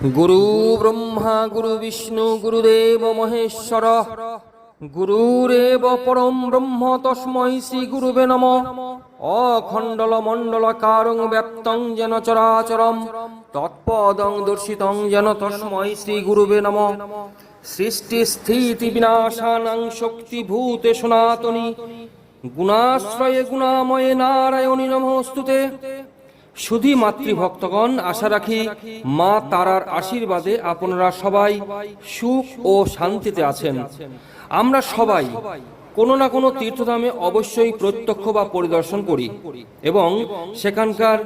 गुरु ब्रह्मा गुरु विष्णु गुरुदेव महेश्वर गुरुरेव परम ब्रह्म तस्मै श्री गुरुवे नमः। अखंडल मंडलाकारं व्याप्तं येन चराचरं तत्पदं दर्शितं येन तस्मै श्री गुरुवे नमः। सृष्टि स्थिति विनाशानां शक्तिभूते सनातनी गुणाश्रये गुणामये नारायणी नमोस्तुते। শুধু মাতৃভক্তগণ, আশা রাখি মা তারার আশীর্বাদে আপনারা সবাই সুখ ও শান্তিতে আছেন। আমরা সবাই কোনো না কোনো তীর্থধামে অবশ্যই প্রত্যক্ষ বা পরিদর্শন করি এবং সেখানকার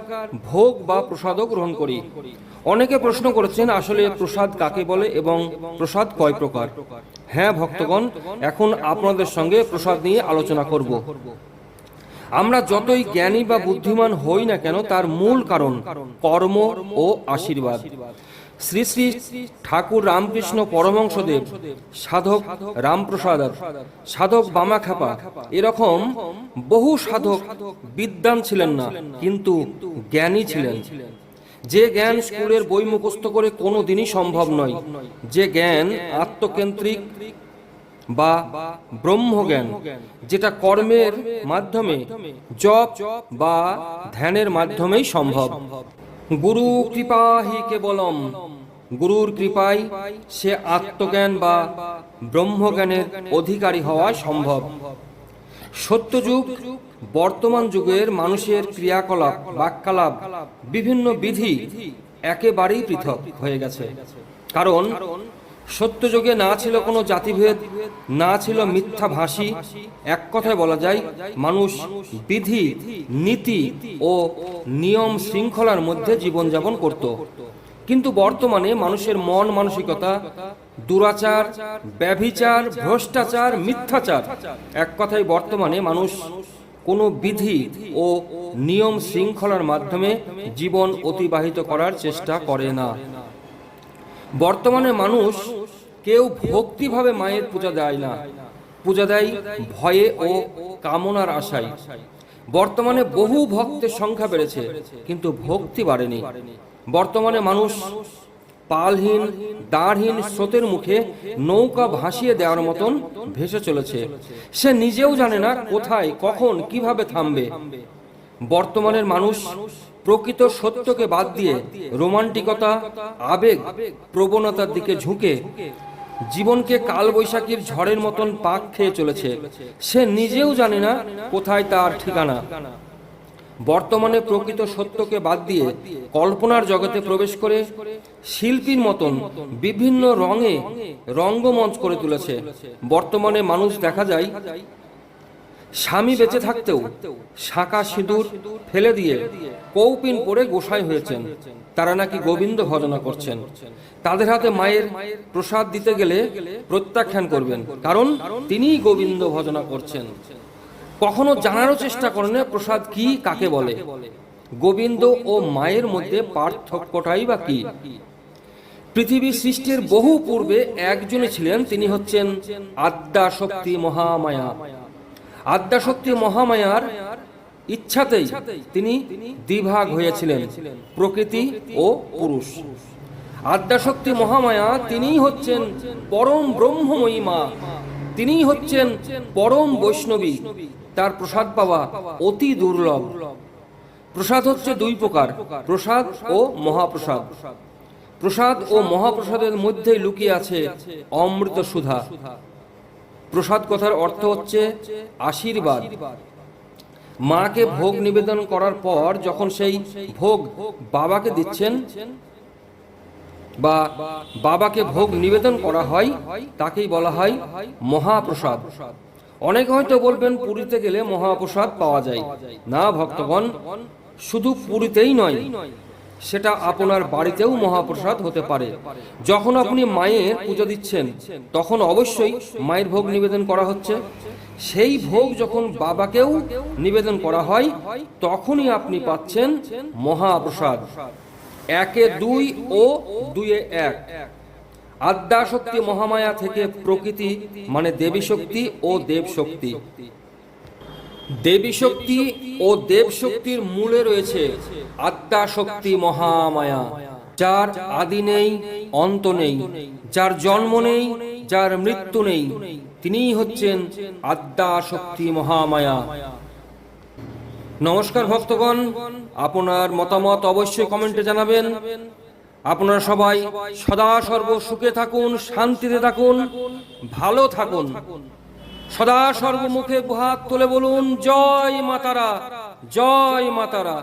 ভোগ বা প্রসাদও গ্রহণ করি। অনেকে প্রশ্ন করেছেন আসলে প্রসাদ কাকে বলে এবং প্রসাদ কয় প্রকার। হ্যাঁ ভক্তগণ, এখন আপনাদের সঙ্গে প্রসাদ নিয়ে আলোচনা করব। আমরা যতই জ্ঞানী বা বুদ্ধিমান হই না কেন, তার মূল কারণ কর্ম ও আশীর্বাদ। শ্রী শ্রী ঠাকুর রামকৃষ্ণ পরমহংসদেব, সাধক রামপ্রসাদ, সাধক বামাখ্যাপা, এরকম বহু সাধক বিদ্বান ছিলেন না, কিন্তু জ্ঞানী ছিলেন। যে জ্ঞান স্কুলের বই মুখস্থ করে কোনো দিনই সম্ভব নয়, যে জ্ঞান আত্মকেন্দ্রিক বা ব্রহ্মজ্ঞান, যেটা কর্মের মাধ্যমে জপ বা ধ্যানের মাধ্যমেই সম্ভব। গুরু কৃপাহি কেবলম, গুরুর কৃপায় সে আত্মজ্ঞান বা ব্রহ্মজ্ঞানের অধিকারী হওয়া সম্ভব। সত্যযুগ বর্তমান যুগের মানুষের ক্রিয়াকলাপ, বাক্যালাপ, বিভিন্ন বিধি একেবারেই পৃথক হয়ে গেছে। কারণ সত্যযুগে না ছিল কোনো জাতিভেদ, না ছিল মিথ্যাভাষী। এক কথায় বলা যায় মানুষ বিধি, নীতি ও নিয়ম শৃঙ্খলার মধ্যে জীবনযাপন করত। কিন্তু বর্তমানে মানুষের মন মানসিকতা দুরাচার, ব্যভিচার, ভ্রষ্টাচার, মিথ্যাচার। এক কথায় বর্তমানে মানুষ কোনো বিধি ও নিয়ম শৃঙ্খলার মাধ্যমে জীবন অতিবাহিত করার চেষ্টা করে না। বর্তমানে মানুষ কেউ ভক্তিভাবে মায়ের পূজা দেয় না, পূজা দেয় ভয়ে ও কামনার আশায়। বর্তমানে বহু ভক্তের সংখ্যা বেড়েছে, কিন্তু ভক্তি বাড়েনি। বর্তমানে মানুষ পালহীন, দাঁড়হীন স্রোতের মুখে নৌকা ভাসিয়ে দেওয়ার মতন ভেসে চলেছে। সে নিজেও জানে না কোথায়, কখন, কিভাবে থামবে। বর্তমানের মানুষ প্রকৃত সত্যকে বাদ দিয়ে রোমান্টিকতা, আবেগ প্রবণতার দিকে ঝুঁকে জীবনকে কালবৈশাখীর ঝড়ের মতন পাক খেয়ে চলেছে। সে নিজেও জানে না কোথায় তার ঠিকানা। বর্তমানে প্রকৃত সত্যকে বাদ দিয়ে কল্পনার জগতে প্রবেশ করে শিল্পীর মতন বিভিন্ন রঙে রঙ্গমঞ্চ করে তুলেছে। বর্তমানে মানুষ দেখা যায় স্বামী বেঁচে থাকতেও শাঁকা সিঁদুর ফেলে দিয়ে কৌপিন পরে গোসাই হয়েছেন। তারা নাকি গোবিন্দ ভজনা করছেন। তাদের হাতে মায়ের প্রসাদ দিতে গেলে প্রত্যাখ্যান করবেন, কারণ তিনিই গোবিন্দ ভজনা করছেন। কখনো জানারও চেষ্টা করেন না প্রসাদ কি, কাকে বলে। গোবিন্দ ও মায়ের মধ্যে পার্থক্যটাই বা কি? পৃথিবী সৃষ্টির বহু পূর্বে একজনই ছিলেন, তিনি হচ্ছেন আদ্যাশক্তি মহামায়া। আদ্যাশক্তি মহামায়ার ইচ্ছাতেই তিনি দ্বিভাগ হয়েছিলেন, প্রকৃতি ও পুরুষ। আদ্যাশক্তি মহামায়া তিনিই হচ্ছেন পরম ব্রহ্মময়ী মা, তিনিই হচ্ছেন পরম বৈষ্ণবী। তার প্রসাদ পাওয়া অতি দুর্লভ। প্রসাদ হচ্ছে দুই প্রকার, প্রসাদ ও মহাপ্রসাদ। প্রসাদ ও মহাপ্রসাদের মধ্যেই লুকিয়ে আছে অমৃত সুধা। প্রসাদ কথার অর্থ হচ্ছে আশীর্বাদ। মাকে ভোগ নিবেদন করার পর যখন সেই ভোগ বাবাকে দিচ্ছেন বা বাবাকে ভোগ নিবেদন করা হয়, তাকেই বলা হয় মহাপ্রসাদ। অনেকে হয়তো বলবেন পুরীতে গেলে মহাপ্রসাদ পাওয়া যায়। না ভক্তগণ, শুধু পুরীতেই নয়, সেটা আপনার বাড়িতেও মহাপ্রসাদ হতে পারে। যখন আপনি মায়ের পুজো দিচ্ছেন তখন অবশ্যই মায়ের ভোগ নিবেদন করা হচ্ছে। সেই ভোগ যখন বাবাকেও নিবেদন করা হয় তখনই আপনি পাচ্ছেন মহাপ্রসাদ। একে দুই ও দুয়ে এক। আদ্যাশক্তি মহামায়া থেকে প্রকৃতি মানে দেবী শক্তি ও দেব শক্তি। দেবী শক্তি ও দেব শক্তির মূলে রয়েছে আদ্যাশক্তি মহামায়া। যার আদি নেই, অন্ত নেই, যার জন্ম নেই, যার মৃত্যু নেই, তিনিই হচ্ছেন আদ্যা শক্তি মহামায়া। নমস্কার ভক্তগণ, আপনার মতামত অবশ্যই কমেন্টে জানাবেন। আপনারা সবাই সদা সর্ব সুখে থাকুন, শান্তিতে থাকুন, ভালো থাকুন। সদা সর্বমুখে হাত তুলে বলুন জয় মাতারা, জয় মাতারা।